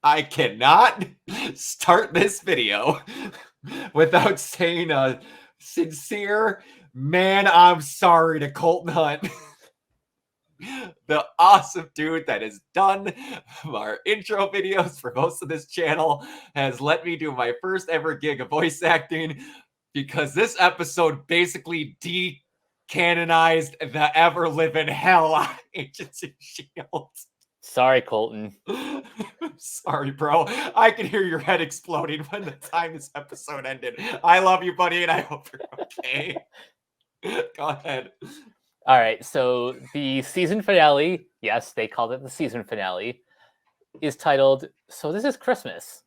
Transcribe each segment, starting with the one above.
I cannot start this video without saying a sincere, man, I'm sorry to Colton Hunt. The awesome dude that has done our intro videos for most of this channel, has let me do my first ever gig of voice acting, because this episode basically decanonized the ever-living hell out of Agents of S.H.I.E.L.D. Sorry, Colton. Sorry, bro. I can hear your head exploding when the time this episode ended. I love you, buddy, and I hope you're okay. Go ahead. All right, so the season finale, yes, they called it the season finale, is titled So This Is Christmas.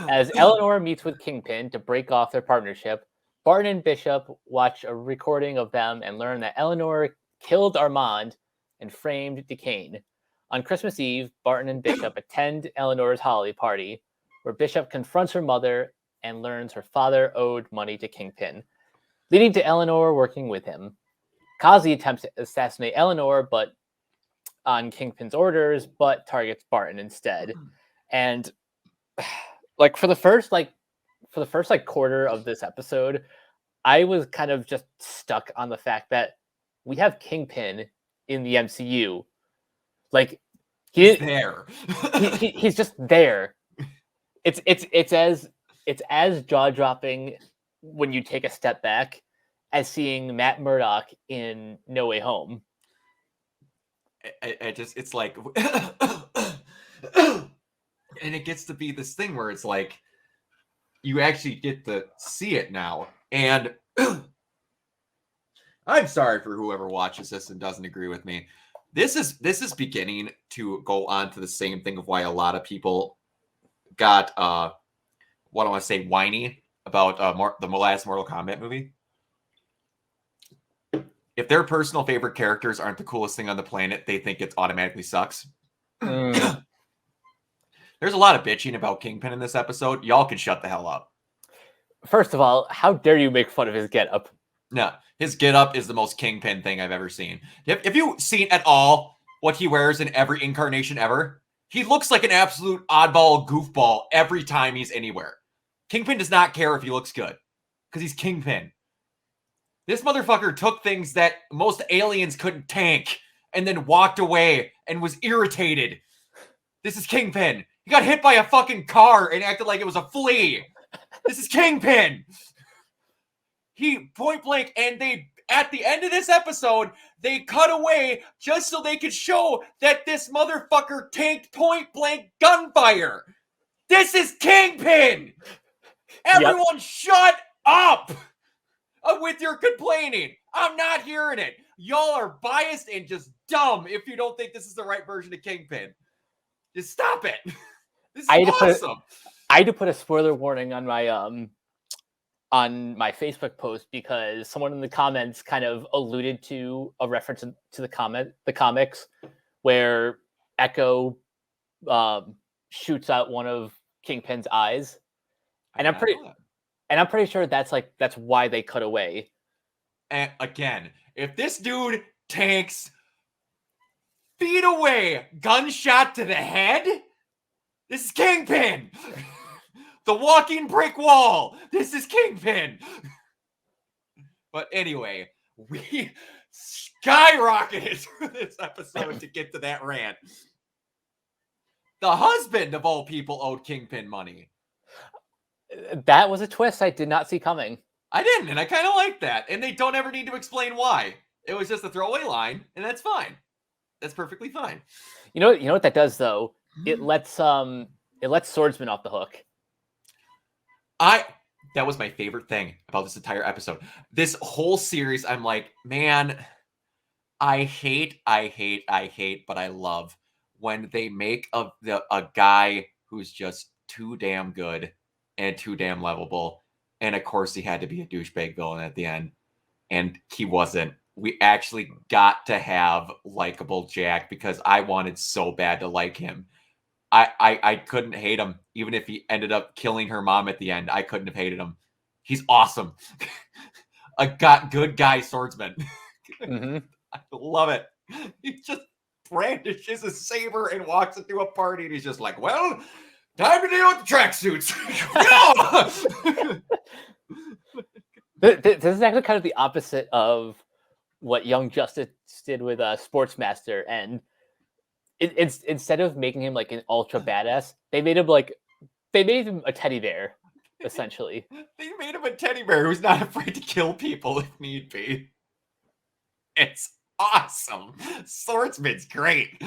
As Eleanor meets with Kingpin to break off their partnership, Barton and Bishop watch a recording of them and learn that Eleanor killed Armand and framed Duquesne. On Christmas Eve, Barton and Bishop attend Eleanor's holiday party, where Bishop confronts her mother and learns her father owed money to Kingpin, leading to Eleanor working with him. Kazi attempts to assassinate Eleanor, but on Kingpin's orders, but targets Barton instead. And like for the first quarter of this episode, I was kind of just stuck on the fact that we have Kingpin in the MCU. Like he's there. he's just there. It's as jaw-dropping when you take a step back as seeing Matt Murdock in No Way Home. It's like, and it gets to be this thing where it's like, you actually get to see it now. And I'm sorry for whoever watches this and doesn't agree with me. This is beginning to go on to the same thing of why a lot of people got, what I want to say, whiny about the last Mortal Kombat movie. If their personal favorite characters aren't the coolest thing on the planet, they think it automatically sucks. There's a lot of bitching about Kingpin in this episode. Y'all can shut the hell up. First of all, how dare you make fun of his getup? No, his getup is the most Kingpin thing I've ever seen. Have you seen at all what he wears in every incarnation ever? He looks like an absolute oddball goofball every time he's anywhere. Kingpin does not care if he looks good, because he's Kingpin. This motherfucker took things that most aliens couldn't tank and then walked away and was irritated. This is Kingpin. He got hit by a fucking car and acted like it was a flea. This is Kingpin. He point blank, and they, at the end of this episode, they cut away just so they could show that this motherfucker tanked point blank gunfire. This is Kingpin. Everyone shut up with your complaining. I'm not hearing it. Y'all are biased and just dumb if you don't think this is the right version of Kingpin. Just stop it. This is awesome. I had to put a spoiler warning on my Facebook post because someone in the comments kind of alluded to a reference to the comics where Echo shoots out one of Kingpin's eyes. And I'm pretty sure that's why they cut away. And again, if this dude tanks feet away, gunshot to the head, this is Kingpin. The walking brick wall. This is Kingpin. But anyway, we skyrocketed through this episode to get to that rant. The husband of all people owed Kingpin money. That was a twist I did not see coming. I didn't, and I kind of like that. And they don't ever need to explain why. It was just a throwaway line, and that's fine. That's perfectly fine. You know what that does though? It lets Swordsman off the hook. That was my favorite thing about this entire episode. This whole series, I'm like, man, I hate, but I love when they make a guy who's just too damn good and too damn lovable. And of course, he had to be a douchebag villain at the end. And he wasn't. We actually got to have likable Jack because I wanted so bad to like him. I couldn't hate him, even if he ended up killing her mom at the end. I couldn't have hated him. He's awesome. A good guy swordsman. Mm-hmm. I love it. He's just brandishes a saber and walks into a party, and he's just like, "Well, time to deal with the tracksuits." This is actually kind of the opposite of what Young Justice did with Sportsmaster, and it's instead of making him like an ultra badass, they made him a teddy bear, essentially. They made him a teddy bear who's not afraid to kill people if need be. It's awesome. Swordsman's great.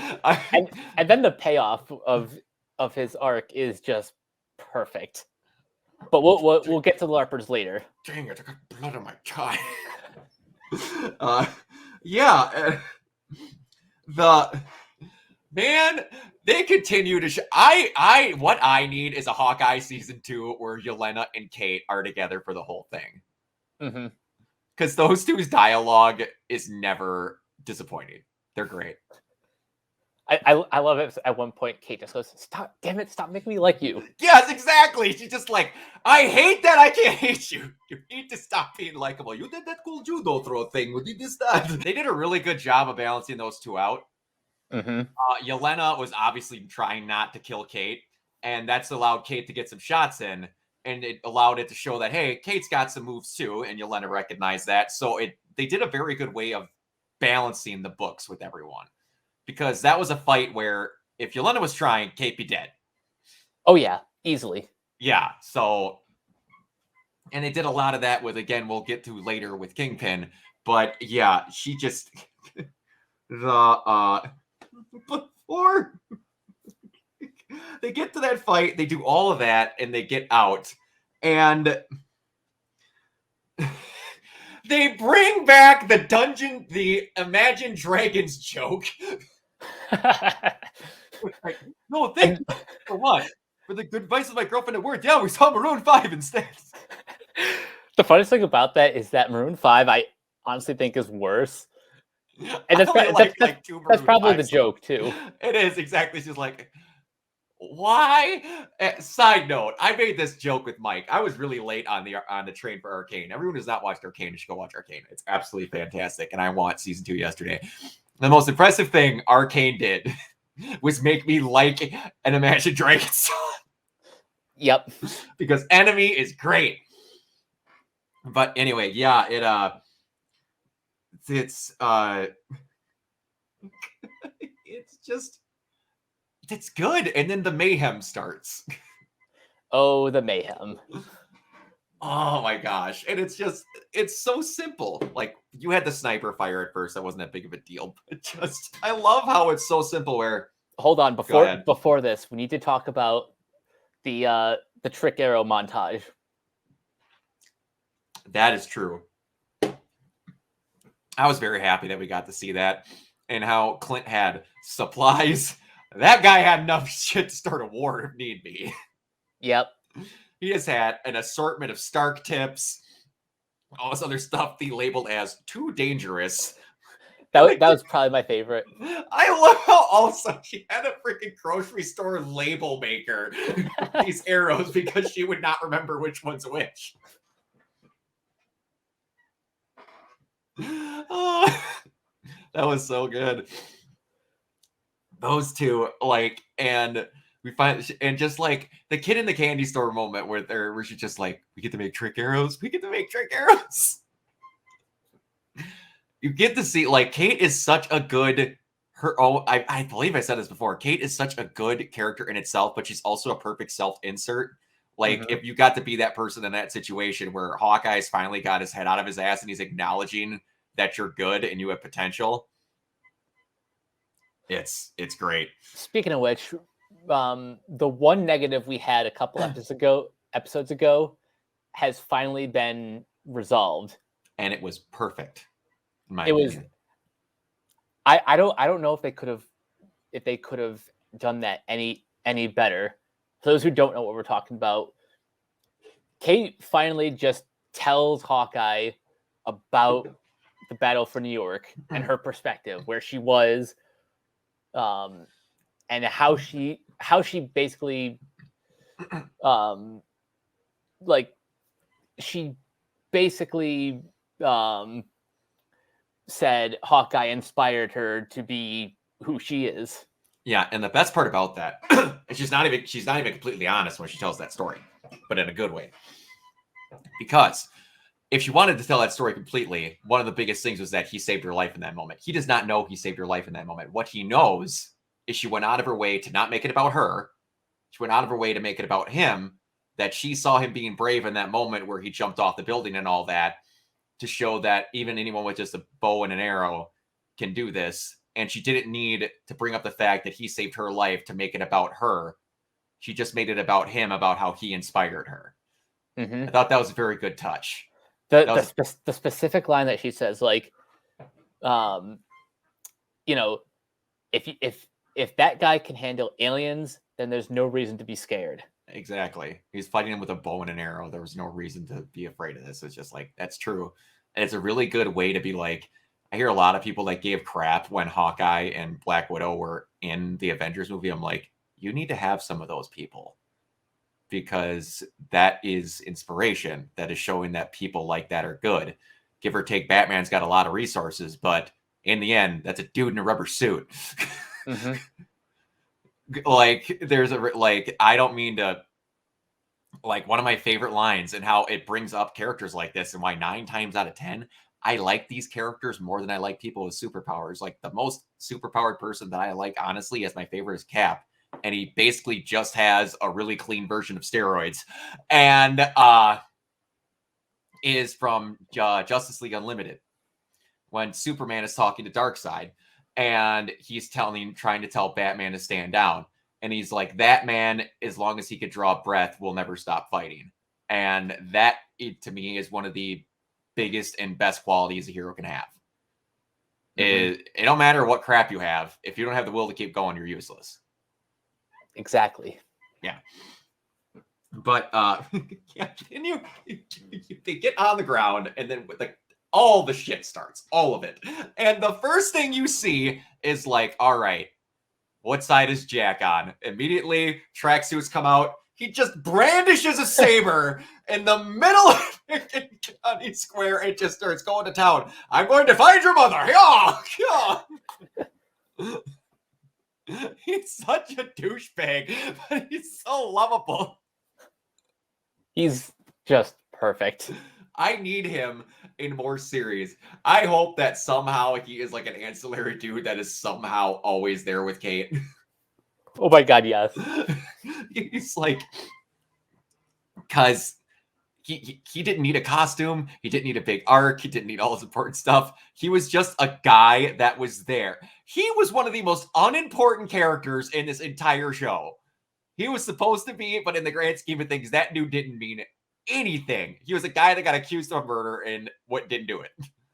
And then the payoff of his arc is just perfect. But we'll get to the LARPers later. Dang it! I got blood on my tie. Yeah. The man, they continue to. What I need is a Hawkeye season 2 where Yelena and Kate are together for the whole thing. Mm-hmm. Because those two's dialogue is never disappointing. They're great. I love it. At one point, Kate just goes, "Stop! Damn it! Stop making me like you." Yes, exactly. She's just like, "I hate that I can't hate you. You need to stop being likable. You did that cool judo throw thing. You did this, that." They did a really good job of balancing those two out. Mm-hmm. Yelena was obviously trying not to kill Kate, and that's allowed Kate to get some shots in, and it allowed it to show that, hey, Kate's got some moves too, and Yelena recognized that. So they did a very good way of balancing the books with everyone, because that was a fight where if Yelena was trying, Kate be dead. Oh yeah, easily. Yeah, so, and they did a lot of that with, again, we'll get to later with Kingpin, but yeah, she just, before they get to that fight, they do all of that, and they get out, and they bring back the Imagine Dragons joke. Like, no, thank you. For what? For the good advice of my girlfriend at work. Yeah, we saw Maroon 5 instead. The funniest thing about that is that Maroon 5, I honestly think, is worse. And that's probably the joke too. It is, exactly. She's like, why? Side note, I made this joke with Mike. I was really late on the train for Arcane. Everyone who's not watched Arcane, you should go watch Arcane. It's absolutely fantastic, and I watched season 2 yesterday. The most impressive thing Arcane did was make me like an Imagine Dragons song. Yep. Because Enemy is great. But anyway, yeah, it's it's good. And then the mayhem starts. Oh, the mayhem. Oh my gosh. And it's so simple. Like, you had the sniper fire at first. That wasn't that big of a deal. But I love how it's so simple where. Hold on, before this, we need to talk about the trick arrow montage. That is true. I was very happy that we got to see that, and how Clint had supplies. That guy had enough shit to start a war if need be. Yep. He has had an assortment of Stark tips, all this other stuff he labeled as too dangerous. That was probably my favorite. I love how also she had a freaking grocery store label maker these arrows because she would not remember which one's which. Oh, that was so good. Those two, like, and we find, and just like the kid in the candy store moment where she's just like, we get to make trick arrows. We get to make trick arrows. You get to see, like, Kate is such a good, I believe I said this before. Kate is such a good character in itself, but she's also a perfect self-insert. Like, if you got to be that person in that situation where Hawkeye's finally got his head out of his ass and he's acknowledging that you're good and you have potential, it's great. Speaking of which, the one negative we had a couple episodes ago has finally been resolved, and it was perfect. In my opinion. I don't know if they could have done that any better. For those who don't know what we're talking about, Kate finally just tells Hawkeye about the battle for New York and her perspective, where she was, and how she basically, like, she basically said Hawkeye inspired her to be who she is. Yeah, and the best part about that is she's not even completely honest when she tells that story, but in a good way. Because if she wanted to tell that story completely, one of the biggest things was that he saved her life in that moment. He does not know he saved her life in that moment. What he knows is she went out of her way to not make it about her. She went out of her way to make it about him, that she saw him being brave in that moment where he jumped off the building and all that, to show that even anyone with just a bow and an arrow can do this. And she didn't need to bring up the fact that he saved her life to make it about her. She just made it about him, about how he inspired her. Mm-hmm. I thought that was a very good touch. The specific line that she says, like, you know, if that guy can handle aliens, then there's no reason to be scared. Exactly. He's fighting him with a bow and an arrow. There was no reason to be afraid of this. It's just like, that's true. And it's a really good way to be like, I hear a lot of people that gave crap when Hawkeye and Black Widow were in the Avengers movie. I'm like, you need to have some of those people, because that is inspiration. That is showing that people like that are good. Give or take, Batman's got a lot of resources, but in the end, that's a dude in a rubber suit. Mm-hmm. Like, there's a, like, I don't mean to, like, one of my favorite lines and how it brings up characters like this and why 9 times out of 10, I like these characters more than I like people with superpowers. Like, the most superpowered person that I like, honestly, as my favorite is Cap. And he basically just has a really clean version of steroids. And is from Justice League Unlimited. When Superman is talking to Darkseid. And he's trying to tell Batman to stand down. And he's like, that man, as long as he could draw breath, will never stop fighting. And that, to me, is one of the biggest and best qualities a hero can have. Mm-hmm. It don't matter what crap you have. If you don't have the will to keep going, you're useless. Exactly. Yeah. But yeah, and they get on the ground, and then with all the shit starts, all of it. And the first thing you see is like, all right, what side is Jack on? Immediately, tracksuits come out. He just brandishes a saber in the middle of County Square and just starts going to town. I'm going to find your mother. Yeah, yeah. He's such a douchebag, but he's so lovable. He's just perfect. I need him in more series. I hope that somehow he is like an ancillary dude that is somehow always there with Kate. Oh my god, yes. He's like, because he didn't need a costume. He didn't need a big arc. He didn't need all this important stuff. He was just a guy that was there. He was one of the most unimportant characters in this entire show. He was supposed to be, but in the grand scheme of things, that dude didn't mean anything. He was a guy that got accused of murder and didn't do it.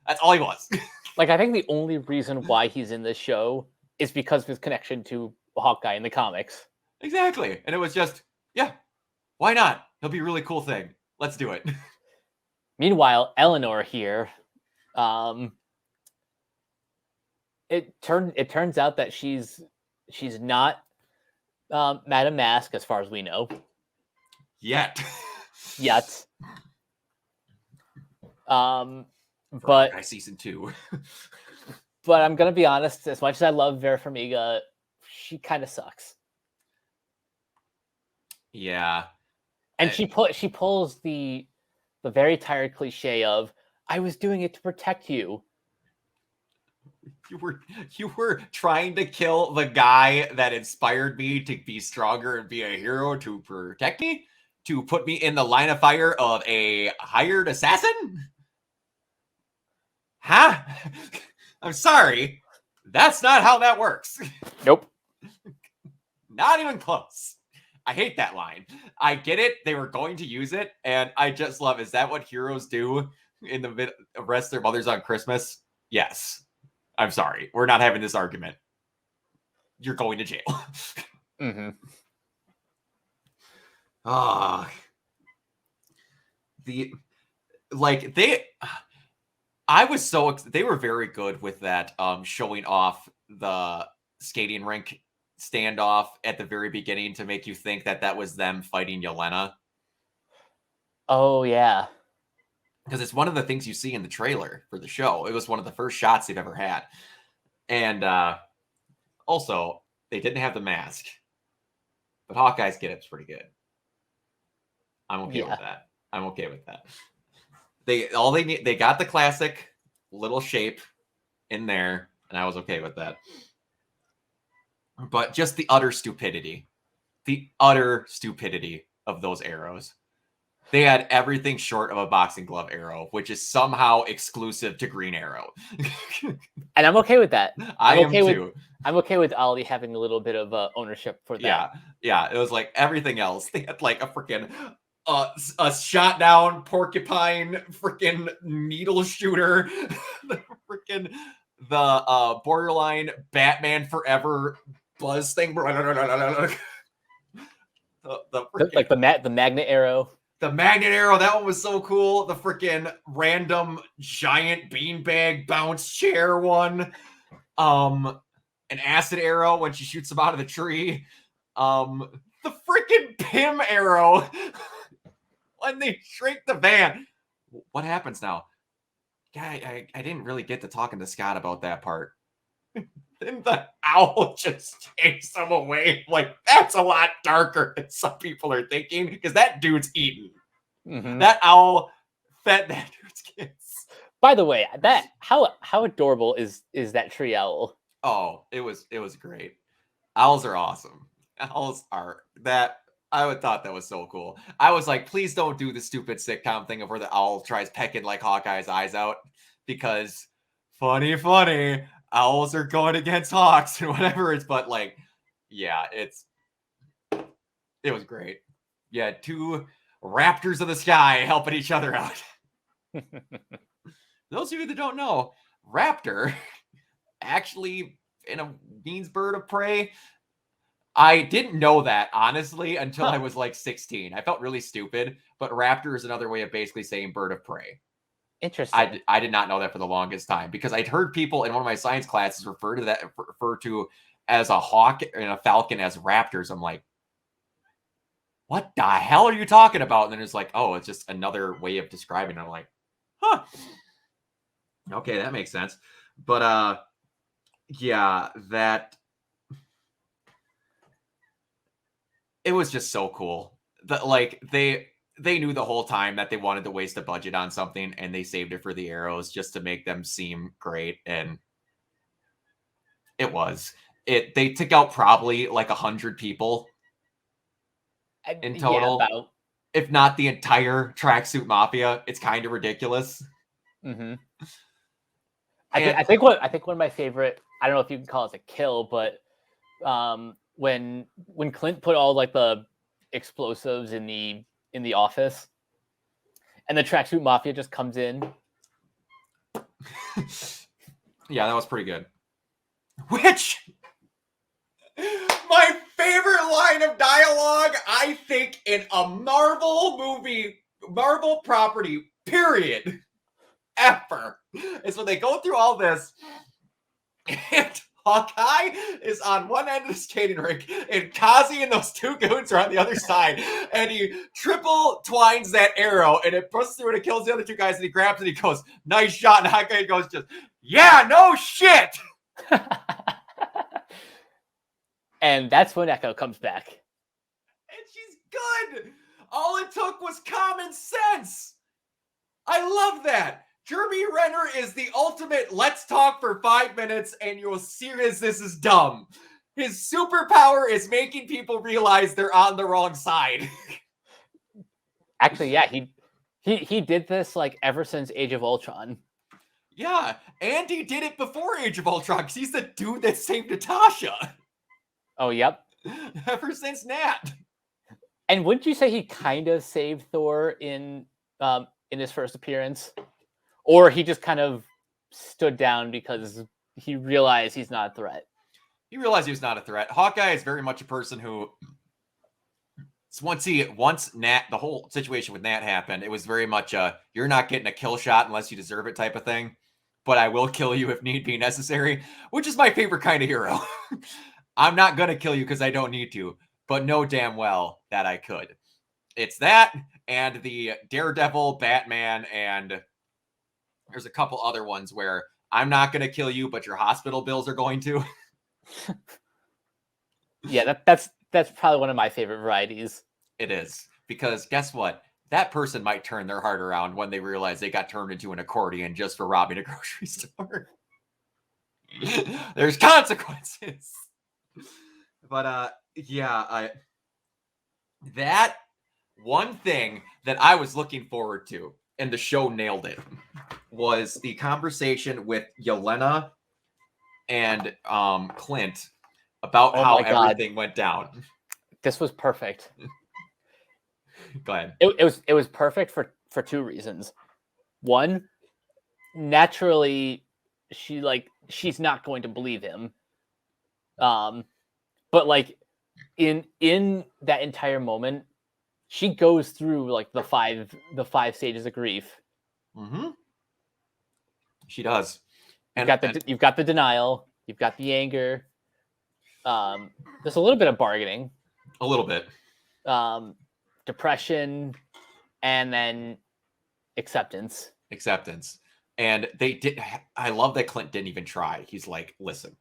That's all he was. Like, I think the only reason why he's in this show is because of his connection to Hawkeye in the comics. Exactly. And it was just, yeah, why not? He'll be a really cool thing. Let's do it. Meanwhile, Eleanor here, it turns out that she's not Madame Mask, as far as we know. Yet. But season 2. But I'm gonna be honest, as much as I love Vera Farmiga, she kind of sucks. Yeah. And she pulls the very tired cliche of, I was doing it to protect you. You were trying to kill the guy that inspired me to be stronger and be a hero, to protect me, to put me in the line of fire of a hired assassin? Huh? I'm sorry. That's not how that works. Nope. Not even close. I hate that line. I get it. They were going to use it, and I just love, is that what heroes do in the arrest their mothers on Christmas? Yes. I'm sorry. We're not having this argument. You're going to jail. Mm-hmm. They were very good with that, showing off the skating rink standoff at the very beginning to make you think that was them fighting Yelena. Oh, yeah. Because it's one of the things you see in the trailer for the show. It was one of the first shots they've ever had. And Also, they didn't have the mask, but Hawkeye's getup's pretty good. I'm okay with that. I'm okay with that. They got the classic little shape in there, and I was okay with that. But just the utter stupidity of those arrows. They had everything short of a boxing glove arrow, which is somehow exclusive to Green Arrow. And I'm okay with that. I am too. I'm okay with Ollie having a little bit of ownership for that. Yeah. It was like everything else. They had like a freaking a shot down porcupine freaking needle shooter, the borderline Batman Forever buzz thing. The magnet arrow. The magnet arrow, that one was so cool. The freaking random giant beanbag bounce chair one. An acid arrow when she shoots him out of the tree. The freaking Pym arrow when they shrink the van. What happens now? Yeah, I didn't really get to talking to Scott about that part. Then the owl just takes him away. Like, that's a lot darker than some people are thinking, because that dude's eaten. Mm-hmm. That owl fed that dude's kids. By the way, that how adorable is that tree owl? Oh, it was great. Owls are awesome. Owls are that. I would thought that was so cool. I was like, please don't do the stupid sitcom thing of where the owl tries pecking like Hawkeye's eyes out, because funny, owls are going against hawks and whatever it's, but like, yeah, it was great. Yeah, two raptors of the sky helping each other out. Those of you that don't know, raptor actually means bird of prey. I didn't know that, honestly, until I was like 16. I felt really stupid, but raptor is another way of basically saying bird of prey. Interesting. I did not know that for the longest time, because I'd heard people in one of my science classes refer to as a hawk and a falcon as raptors. I'm like, what the hell are you talking about? And then it's like, oh, it's just another way of describing it. I'm like, huh. Okay, that makes sense. But yeah, that it was just so cool. That like they knew the whole time that they wanted to waste a budget on something, and they saved it for the arrows just to make them seem great. And they took out probably like 100 people in total. Yeah, if not the entire tracksuit mafia. It's kind of ridiculous. Mm-hmm. I think one of my favorite, I don't know if you can call it a kill, but when Clint put all like the explosives in the office, and the tracksuit mafia just comes in. Yeah, that was pretty good. Which, my favorite line of dialogue, I think, in a Marvel movie, Marvel property, period, ever, is when they go through all this, and Hawkeye is on one end of the skating rink, and Kazi and those two goons are on the other side, and he triple twines that arrow, and it busts through and it kills the other two guys, and he grabs it and he goes, nice shot, and Hawkeye goes just, yeah, no shit! And that's when Echo comes back. And she's good! All it took was common sense! I love that! Jeremy Renner is the ultimate let's talk for 5 minutes and you'll see this is dumb. His superpower is making people realize they're on the wrong side. Actually, yeah, he did this like ever since Age of Ultron. Yeah, and he did it before Age of Ultron, because he's the dude that saved Natasha. Oh, yep. Ever since Nat. And wouldn't you say he kind of saved Thor in his first appearance? Or he just kind of stood down because he realized he's not a threat? He realized he was not a threat. Hawkeye is very much a person who, once Nat, the whole situation with Nat happened, it was very much you're not getting a kill shot unless you deserve it type of thing, but I will kill you if need be necessary, which is my favorite kind of hero. I'm not going to kill you because I don't need to, but know damn well that I could. It's that and the Daredevil, Batman, and there's a couple other ones where I'm not going to kill you, but your hospital bills are going to. Yeah, that's probably one of my favorite varieties. It is. Because guess what? That person might turn their heart around when they realize they got turned into an accordion just for robbing a grocery store. There's consequences. But yeah, that one thing that I was looking forward to, and the show nailed it, was the conversation with Yelena and Clint about Oh how my God, everything went down. this was perfect. Go ahead. It was perfect for two reasons. One, naturally, she's not going to believe him. But like in that entire moment, she goes through like the five stages of grief. Mm-hmm. She does. You've got the denial, you've got the anger. There's a little bit of bargaining, a little bit. Depression, and then acceptance. And they did. I love that Clint didn't even try. He's like, listen,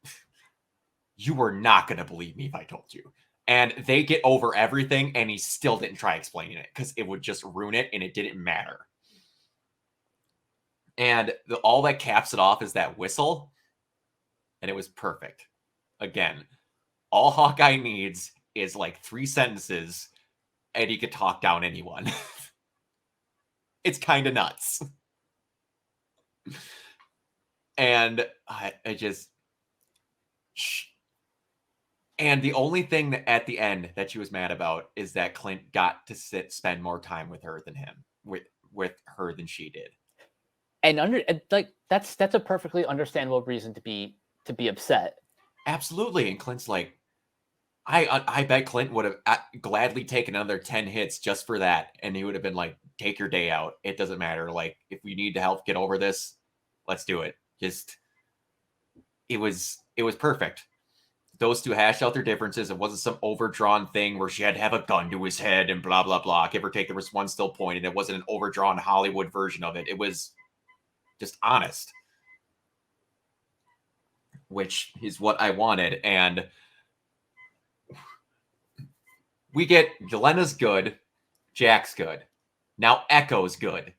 you were not going to believe me if I told you. And they get over everything, and he still didn't try explaining it because it would just ruin it, and it didn't matter. And all that caps it off is that whistle, and it was perfect. Again, all Hawkeye needs is like 3 sentences, and he could talk down anyone. It's kind of nuts. And I just... And the only thing that at the end that she was mad about is that Clint got to spend more time with her than him, with her than she did. And that's a perfectly understandable reason to be upset. Absolutely. And Clint's like, I bet Clint would have gladly taken another 10 hits just for that. And he would have been like, take your day out. It doesn't matter. Like, if we need to help get over this, let's do it. It was perfect. Those two hashed out their differences. It wasn't some overdrawn thing where she had to have a gun to his head and blah, blah, blah. Give or take, there was one still pointed. It wasn't an overdrawn Hollywood version of it. It was just honest, which is what I wanted. And we get Yelena's good, Jack's good. Now Echo's good.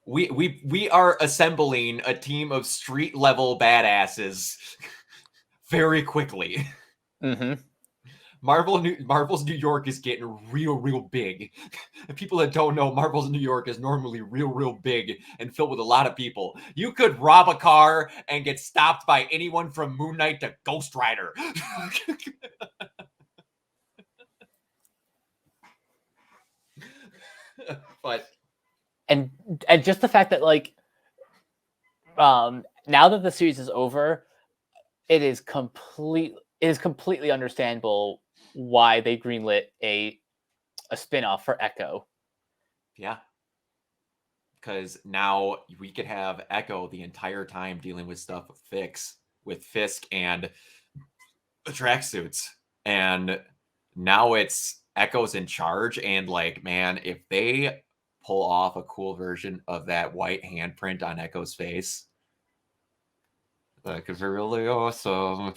We are assembling a team of street level badasses very quickly. Mm-hmm. Marvel's New York is getting real big. People that don't know, Marvel's New York is normally real big and filled with a lot of people. You could rob a car and get stopped by anyone from Moon Knight to Ghost Rider. But and just the fact that like now that the series is over, it is completely understandable why they greenlit a spin-off for Echo. Yeah. Because now we could have Echo the entire time dealing with stuff with Fisk and the tracksuits. And now it's Echo's in charge. And like, man, if they pull off a cool version of that white handprint on Echo's face, that could be really awesome.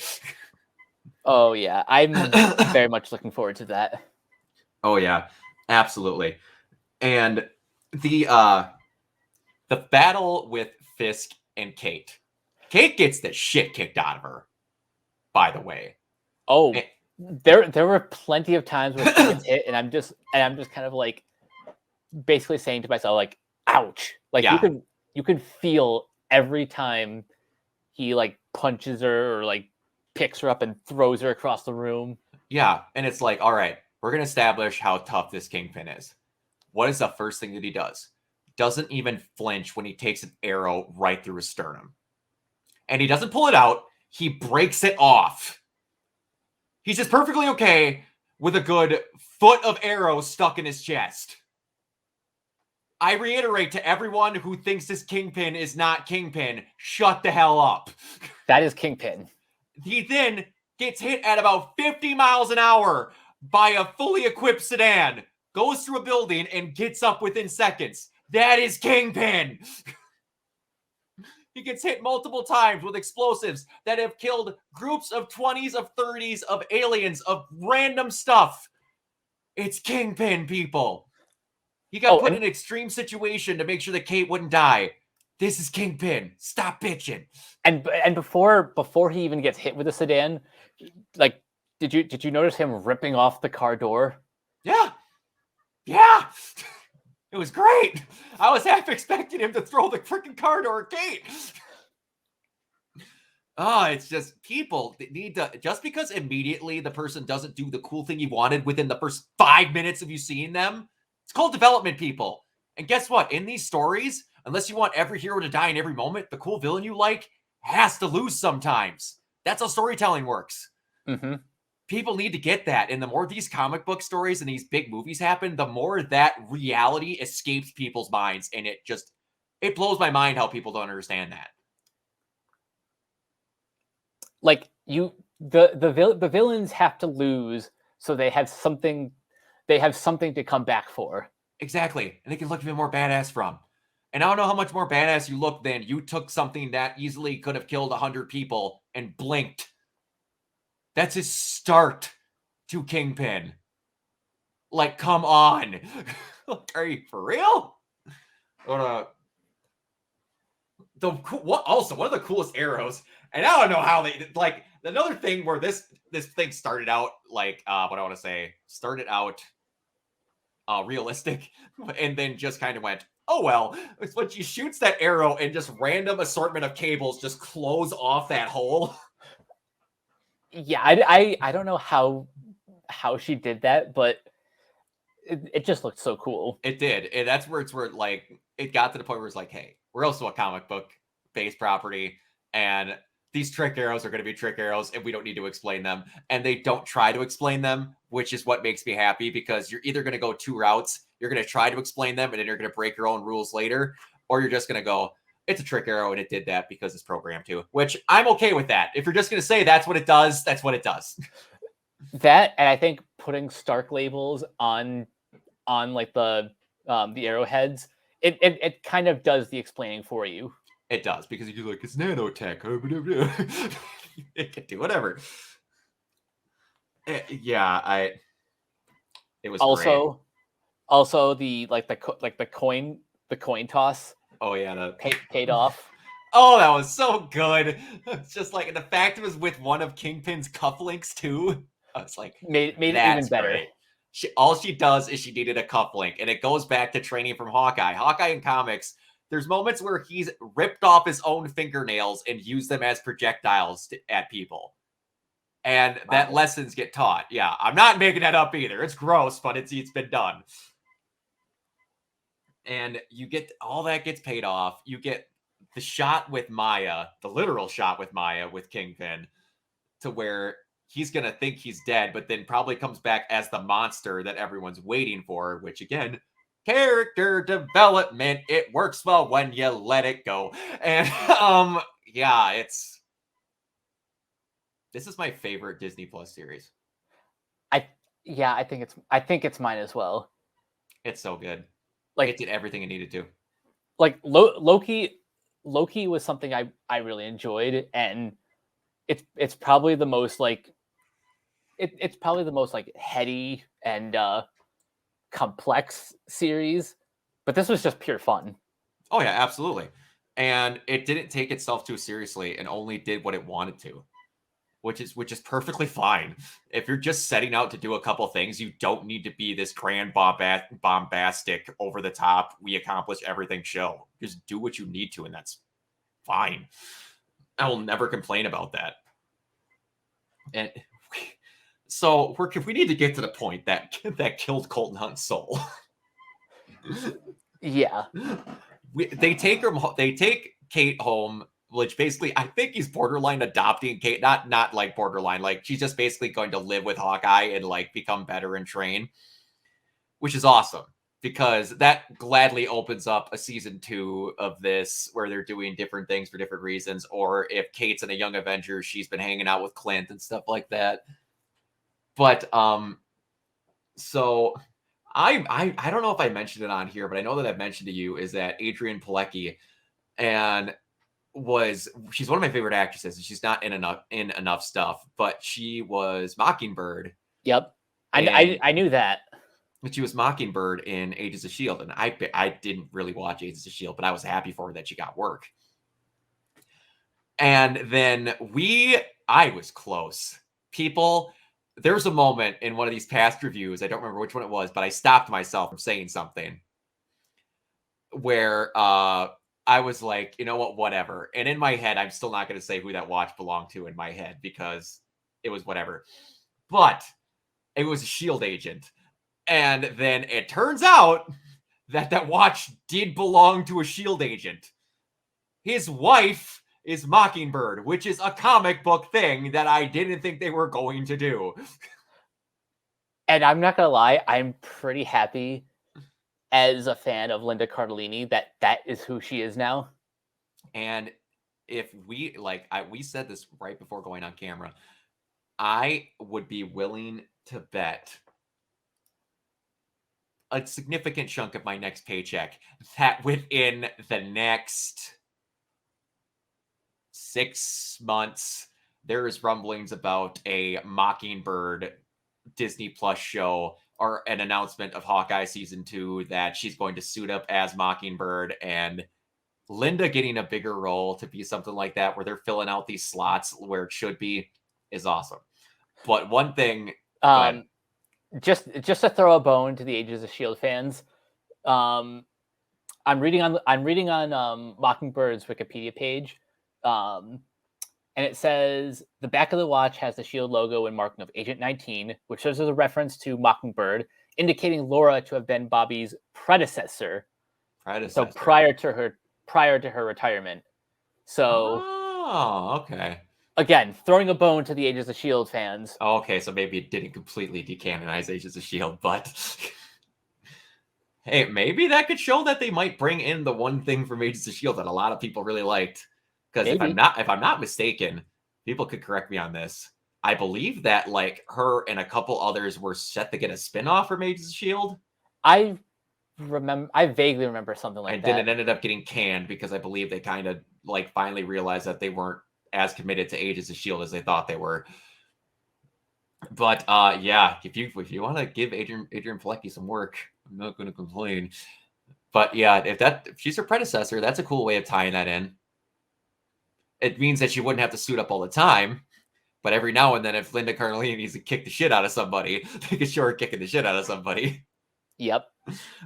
Oh yeah, I'm very much looking forward to that. Oh yeah, absolutely. And the battle with Fisk and Kate gets the shit kicked out of her, by the way. Oh, there were plenty of times where she gets hit, and I'm just kind of like basically saying to myself, like, ouch. Like, yeah. you can feel every time he like punches her or like picks her up and throws her across the room. Yeah, and it's like, all right, we're going to establish how tough this Kingpin is. What is the first thing that he does? Doesn't even flinch when he takes an arrow right through his sternum. And he doesn't pull it out. He breaks it off. He's just perfectly okay with a good foot of arrow stuck in his chest. I reiterate to everyone who thinks this Kingpin is not Kingpin, shut the hell up. That is Kingpin. He then gets hit at about 50 miles an hour by a fully equipped sedan, goes through a building, and gets up within seconds. That is Kingpin. He gets hit multiple times with explosives that have killed groups of 20s, of 30s, of aliens, of random stuff. It's Kingpin, people. He got put in an extreme situation to make sure that Kate wouldn't die. This is Kingpin. Stop bitching. And before he even gets hit with the sedan, like, did you notice him ripping off the car door? Yeah. It was great. I was half expecting him to throw the freaking car door at Kate. Oh, it's just people need to, just because immediately the person doesn't do the cool thing you wanted within the first 5 minutes of you seeing them, it's called development, people. And guess what? In these stories, unless you want every hero to die in every moment, the cool villain you like has to lose sometimes. That's how storytelling works. Mm-hmm. People need to get that. And the more these comic book stories and these big movies happen, the more that reality escapes people's minds. And it blows my mind how people don't understand that. Like, the villains have to lose so they have something to come back for. Exactly. And they can look even more badass from. And I don't know how much more badass you look than you took something that easily could have killed 100 people and blinked. That's his start to Kingpin. Like, come on. Are you for real? Also, one of the coolest arrows, and I don't know how they, like, another thing where this thing started out, like, started out realistic, and then just kind of went, oh, well, it's when she shoots that arrow and just random assortment of cables just close off that hole. Yeah, I don't know how she did that, but it just looked so cool. It did. And that's where like, it got to the point where it's like, hey, we're also a comic book based property, and these trick arrows are going to be trick arrows, and we don't need to explain them. And they don't try to explain them, which is what makes me happy, because you're either going to go two routes. You're going to try to explain them, and then you're going to break your own rules later, or you're just going to go, it's a trick arrow, and it did that because it's programmed to, which I'm okay with that. If you're just going to say that's what it does, that's what it does. That, and I think putting Stark labels on like the arrowheads, it kind of does the explaining for you. It does, because you're like, it's nanotech. It can do whatever. It was also great. the coin toss. Oh yeah, paid off. Oh, that was so good. It's just like, the fact it was with one of Kingpin's cufflinks too. I was like, made it even better. All she does is she needed a cufflink, and it goes back to training from Hawkeye. Hawkeye in comics, there's moments where he's ripped off his own fingernails and used them as projectiles at people. And that lessons get taught. Yeah, I'm not making that up either. It's gross, but it's been done. And you get all that gets paid off. You get the shot with Maya, the literal shot with Maya with Kingpin, to where he's going to think he's dead, but then probably comes back as the monster that everyone's waiting for, which again, character development. It works well when you let it go. And this is my favorite Disney Plus series. I think it's mine as well. It's so good. Like, it did everything it needed to. Like, Loki was something I really enjoyed, and it's probably the most like it's probably the most like heady and complex series, but this was just pure fun. Oh yeah, absolutely. And it didn't take itself too seriously and only did what it wanted to, which is perfectly fine. If you're just setting out to do a couple things, you don't need to be this grand bombastic, over the top, we accomplish everything show. Just do what you need to, and that's fine. I will never complain about that. And so we need to get to the point that killed Colton Hunt's soul. Yeah. They take Kate home, which basically, I think he's borderline adopting Kate. Not like borderline, like she's just basically going to live with Hawkeye and like become better and train, which is awesome, because that gladly opens up a season 2 of this where they're doing different things for different reasons. Or if Kate's in a Young Avengers, she's been hanging out with Clint and stuff like that. But so I don't know if I mentioned it on here, but I know that I've mentioned to you is that Adrian Pilecki, and she's one of my favorite actresses. She's not in enough stuff, but she was Mockingbird. Yep. And I knew that. But she was Mockingbird in Agents of S.H.I.E.L.D. And I didn't really watch Agents of S.H.I.E.L.D., but I was happy for her that she got work. And then I was close. People, there's a moment in one of these past reviews, I don't remember which one it was, but I stopped myself from saying something where I was like, you know what, whatever. And in my head, I'm still not going to say who that watch belonged to in my head because it was whatever. But it was a S.H.I.E.L.D. agent. And then it turns out that watch did belong to a S.H.I.E.L.D. agent. His wife is Mockingbird, which is a comic book thing that I didn't think they were going to do. And I'm not going to lie, I'm pretty happy as a fan of Linda Cardellini that is who she is now. And if we, we said this right before going on camera, I would be willing to bet a significant chunk of my next paycheck that within the next 6 months, there is rumblings about a Mockingbird Disney Plus show or an announcement of Hawkeye season 2 that she's going to suit up as Mockingbird, and Linda getting a bigger role to be something like that where they're filling out these slots where it should be is awesome. But one thing, just to throw a bone to the Agents of S.H.I.E.L.D. fans, I'm reading on Mockingbird's Wikipedia page, and it says the back of the watch has the S.H.I.E.L.D. logo and marking of Agent 19, which serves as a reference to Mockingbird, indicating Laura to have been Bobby's predecessor. So prior to her retirement. So, okay. Again, throwing a bone to the Agents of S.H.I.E.L.D. fans. Okay, so maybe it didn't completely decanonize Agents of S.H.I.E.L.D., but hey, maybe that could show that they might bring in the one thing from Agents of S.H.I.E.L.D. that a lot of people really liked. Because if I'm not mistaken, people could correct me on this. I believe that her and a couple others were set to get a spin-off from Agents of S.H.I.E.L.D. I vaguely remember something like that. And then it ended up getting canned because I believe they kind of finally realized that they weren't as committed to Agents of S.H.I.E.L.D. as they thought they were. But yeah, if you want to give Adrian Pilecki some work, I'm not going to complain. But yeah, if she's her predecessor, that's a cool way of tying that in. It means that she wouldn't have to suit up all the time, but every now and then, if Linda Cardellini needs to kick the shit out of somebody, they can show her kicking the shit out of somebody. Yep.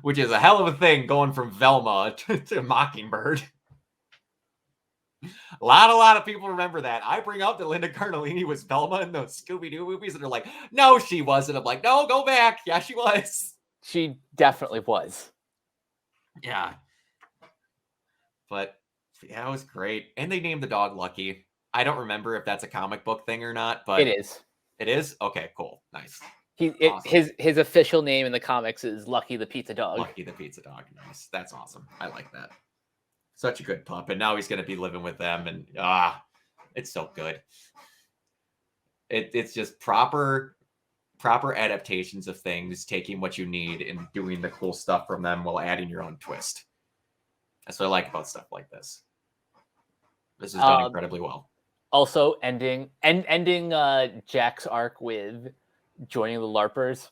Which is a hell of a thing going from Velma to Mockingbird. A lot of people remember that. I bring up that Linda Cardellini was Velma in those Scooby-Doo movies, and they're like, no, she wasn't. I'm like, no, go back. Yeah, she was. She definitely was. Yeah. But yeah, it was great. And they named the dog Lucky. I don't remember if that's a comic book thing or not, but it is. It is? Okay, cool. Nice. Awesome. His official name in the comics is Lucky the Pizza Dog. Lucky the Pizza Dog. Nice. That's awesome. I like that. Such a good pup. And now he's going to be living with them. And it's so good. It's just proper adaptations of things, taking what you need and doing the cool stuff from them while adding your own twist. That's what I like about stuff like this. This is done incredibly well. Also, ending Jack's arc with joining the LARPers.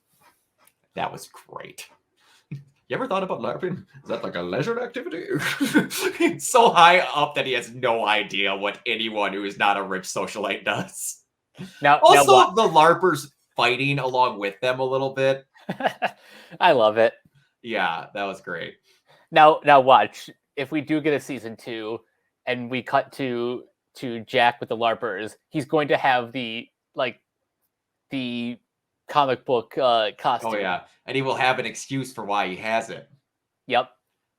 That was great. You ever thought about LARPing? Is that like a leisure activity? It's so high up that he has no idea what anyone who is not a rich socialite does. The LARPers fighting along with them a little bit. I love it. Yeah, that was great. Now watch. If we do get a season 2 and we cut to Jack with the LARPers, he's going to have the comic book costume. Oh yeah, and he will have an excuse for why he has it. Yep.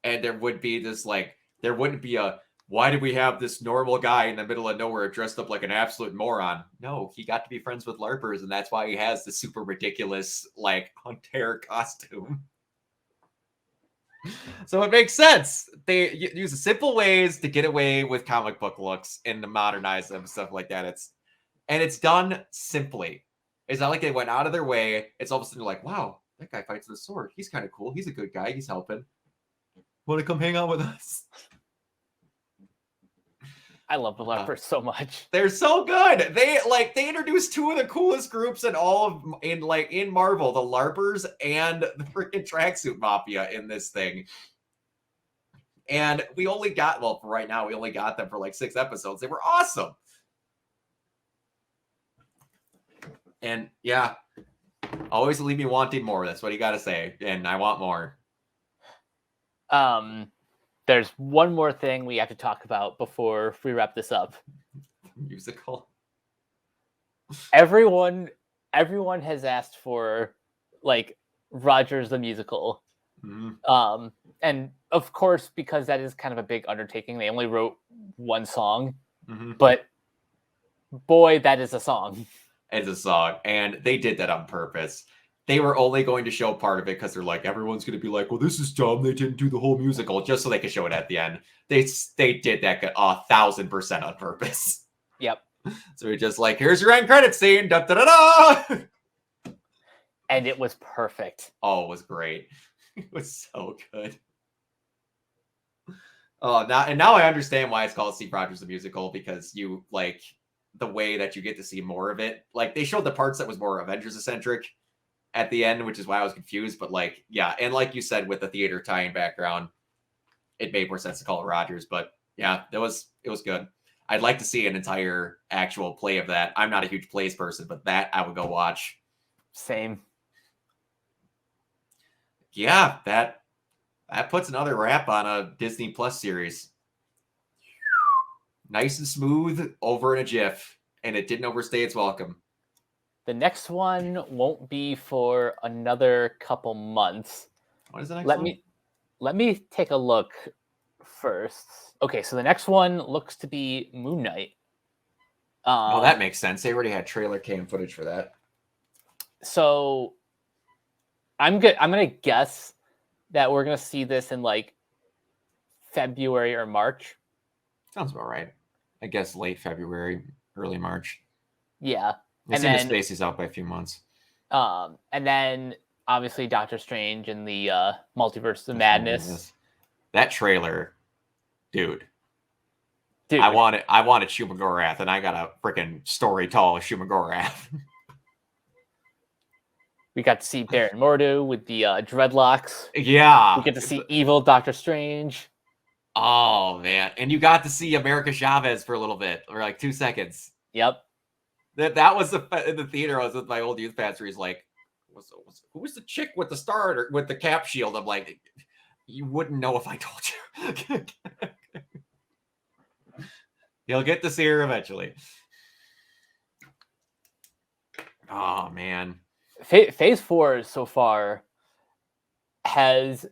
And there would be this there wouldn't be a why did we have this normal guy in the middle of nowhere dressed up like an absolute moron? No, he got to be friends with LARPers, and that's why he has the super ridiculous Hunter costume. So it makes sense. They use simple ways to get away with comic book looks and to modernize them, stuff like that. It's done simply. It's not like they went out of their way. It's all of a sudden like, wow, that guy fights with a sword. He's kind of cool. He's a good guy. He's helping. Want to come hang out with us? I love the LARPers so much. They're so good. They introduced two of the coolest groups in in Marvel, the LARPers and the freaking Tracksuit Mafia in this thing. And we only got, well, for right now, we only got them for like 6 episodes. They were awesome. And yeah, always leave me wanting more. That's what you got to say. And I want more. There's one more thing we have to talk about before we wrap this up. Musical. Everyone has asked for like Rogers the musical. Mm-hmm. And of course, because that is kind of a big undertaking, they only wrote one song. Mm-hmm. But boy, that is a song. It's a song, and they did that on purpose. They were only going to show part of it because they're like, everyone's going to be like, well, this is dumb. They didn't do the whole musical just so they could show it at the end. They did that 1,000% on purpose. Yep. So we're just like, here's your end credit scene. Da, da, da, da. And it was perfect. Oh, it was great. It was so good. Oh, now I understand why it's called Steve Rogers the Musical, because you like the way that you get to see more of it. Like they showed the parts that was more Avengers centric at the end, which is why I was confused. But like, yeah, and like you said, with the theater tie-in background, it made more sense to call it Rogers. But yeah, it was good. I'd like to see an entire actual play of that. I'm not a huge plays person, but that I would go watch. Same. Yeah, that puts another wrap on a Disney Plus series. Nice and smooth, over in a jiff, and it didn't overstay its welcome. The next one won't be for another couple months. What is the next one? Let me take a look first. Okay, so the next one looks to be Moon Knight. Oh, that makes sense. They already had trailer cam footage for that. So I'm gonna guess that we're gonna see this in like February or March. Sounds about right. I guess late February, early March. Yeah. And then Spacey's out by a few months. And then obviously Doctor Strange and the Multiverse of Madness. That trailer, dude. I wanted Shumagorath, and I got a freaking story tall of Shumagorath. We got to see Baron Mordo with the dreadlocks. Yeah. We get to see evil Doctor Strange. Oh, man. And you got to see America Chavez for a little bit, or like 2 seconds. Yep. That was in the theater. I was with my old youth pastor. He's like, who was the chick with the star or with the cap shield? I'm like, you wouldn't know if I told you. You'll get to see her eventually. Oh, man. Phase 4 so far has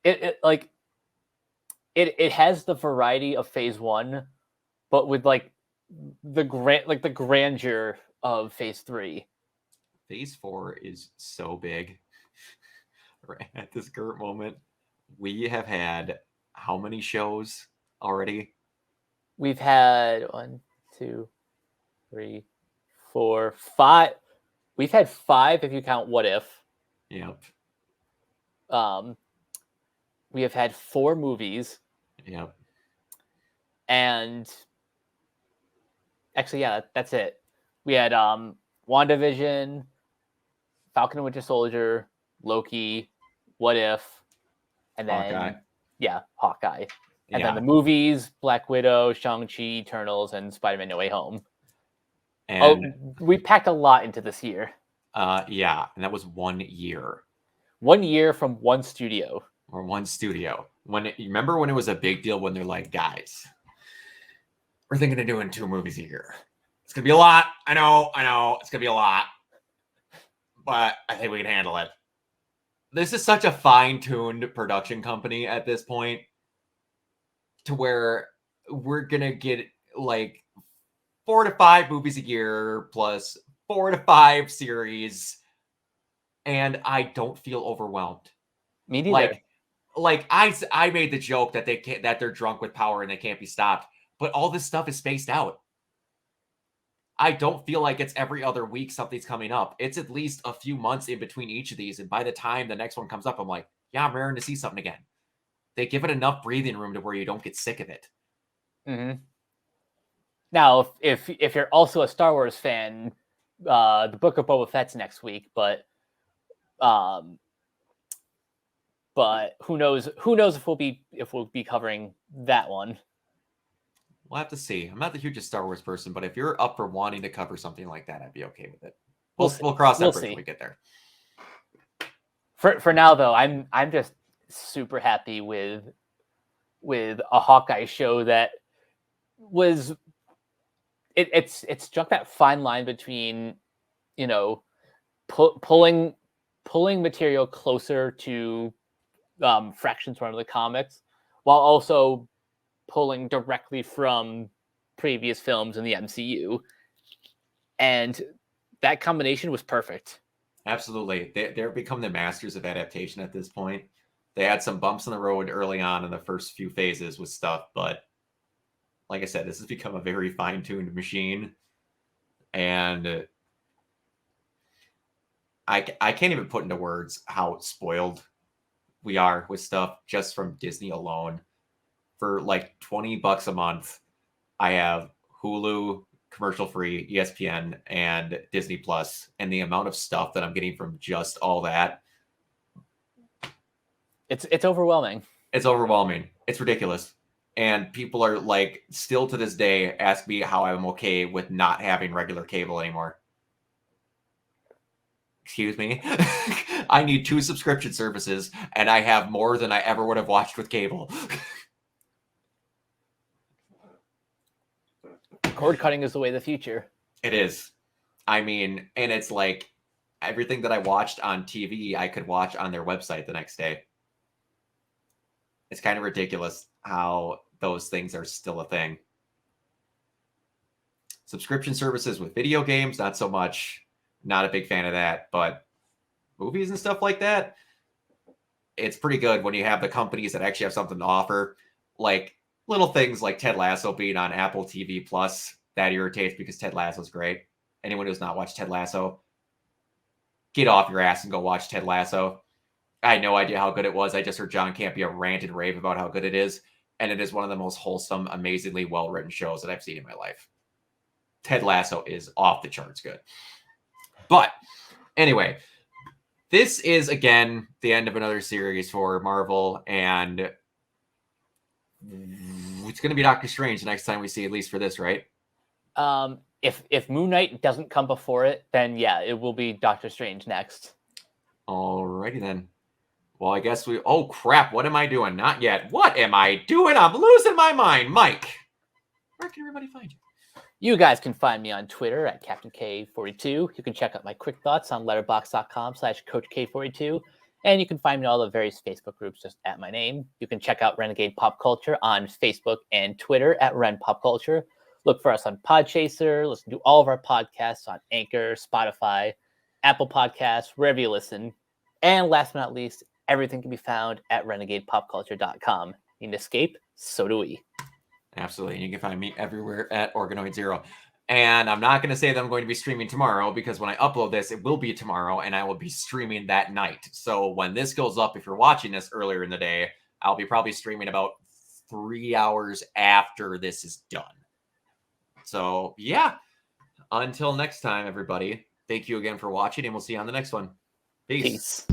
it has the variety of Phase 1, but with like the grandeur of Phase 3. Phase 4 is so big. Right at this current moment, we have had how many shows already? We've had 1, 2, 3, 4, 5. We've had 5 if you count What If. Yep. We have had 4 movies. Yep. And actually, yeah, that's it. We had WandaVision, Falcon and Winter Soldier, Loki, What If, and then Hawkeye. And then the movies, Black Widow, Shang-Chi, Eternals, and Spider-Man No Way Home. And we packed a lot into this year. Yeah, and that was 1 year. 1 year from one studio. Or one studio. Remember when it was a big deal when they're like, guys, we're thinking of doing 2 movies a year. It's gonna be a lot. I know, it's gonna be a lot. But I think we can handle it. This is such a fine-tuned production company at this point, to where we're gonna get like 4 to 5 movies a year plus 4 to 5 series, and I don't feel overwhelmed. Me neither. Like I made the joke that they're drunk with power and they can't be stopped, but all this stuff is spaced out. I don't feel like it's every other week something's coming up. It's at least a few months in between each of these, and by the time the next one comes up, I'm like, yeah, I'm raring to see something again. They give it enough breathing room to where you don't get sick of it. Mm-hmm. Now, if you're also a Star Wars fan, the Book of Boba Fett's next week, but who knows if we'll be covering that one. We'll have to see. I'm not the hugest Star Wars person, but if you're up for wanting to cover something like that, I'd be okay with it. We'll cross that bridge when we get there. For now, though, I'm just super happy with a Hawkeye show that was it struck that fine line between, you know, pulling material closer to fractions from the comics, while also pulling directly from previous films in the MCU, and that combination was perfect. Absolutely. They're become the masters of adaptation at this point. They had some bumps in the road early on in the first few phases with stuff, but like I said, this has become a very fine-tuned machine. And I can't even put into words how spoiled we are with stuff just from Disney alone. For like $20 a month, I have Hulu, commercial-free, ESPN, and Disney Plus, and the amount of stuff that I'm getting from just all that. It's overwhelming. It's overwhelming. It's ridiculous. And people are like, still to this day, ask me how I'm okay with not having regular cable anymore. Excuse me? I need 2 subscription services, and I have more than I ever would have watched with cable. Cord cutting is the way of the future. It is. I mean, and it's like everything that I watched on TV, I could watch on their website the next day. It's kind of ridiculous how those things are still a thing. Subscription services with video games, not so much. Not a big fan of that, but movies and stuff like that, it's pretty good when you have the companies that actually have something to offer. Like little things like Ted Lasso being on Apple TV Plus, that irritates because Ted Lasso's great. Anyone who's not watched Ted Lasso, get off your ass and go watch Ted Lasso. I had no idea how good it was. I just heard John Campea rant and rave about how good it is. And it is one of the most wholesome, amazingly well-written shows that I've seen in my life. Ted Lasso is off the charts good. But anyway, this is, again, the end of another series for Marvel. And it's going to be Doctor Strange the next time we see, at least for this, right? If Moon Knight doesn't come before it, then yeah, it will be Doctor Strange next. Alrighty then. Well, I guess oh crap, what am I doing? Not yet. What am I doing? I'm losing my mind. Mike, where can everybody find you? You guys can find me on Twitter at Captain K42. You can check out my quick thoughts on letterboxd.com/CoachK42. And you can find me in all the various Facebook groups just at my name. You can check out Renegade Pop Culture on Facebook and Twitter at Ren Pop Culture. Look for us on Podchaser. Listen to all of our podcasts on Anchor, Spotify, Apple Podcasts, wherever you listen. And last but not least, everything can be found at renegadepopculture.com. You need escape? So do we. Absolutely. And you can find me everywhere at Organoid Zero. And I'm not going to say that I'm going to be streaming tomorrow, because when I upload this, it will be tomorrow, and I will be streaming that night. So when this goes up, if you're watching this earlier in the day, I'll be probably streaming about 3 hours after this is done. So yeah, until next time, everybody, thank you again for watching, and we'll see you on the next one. Peace.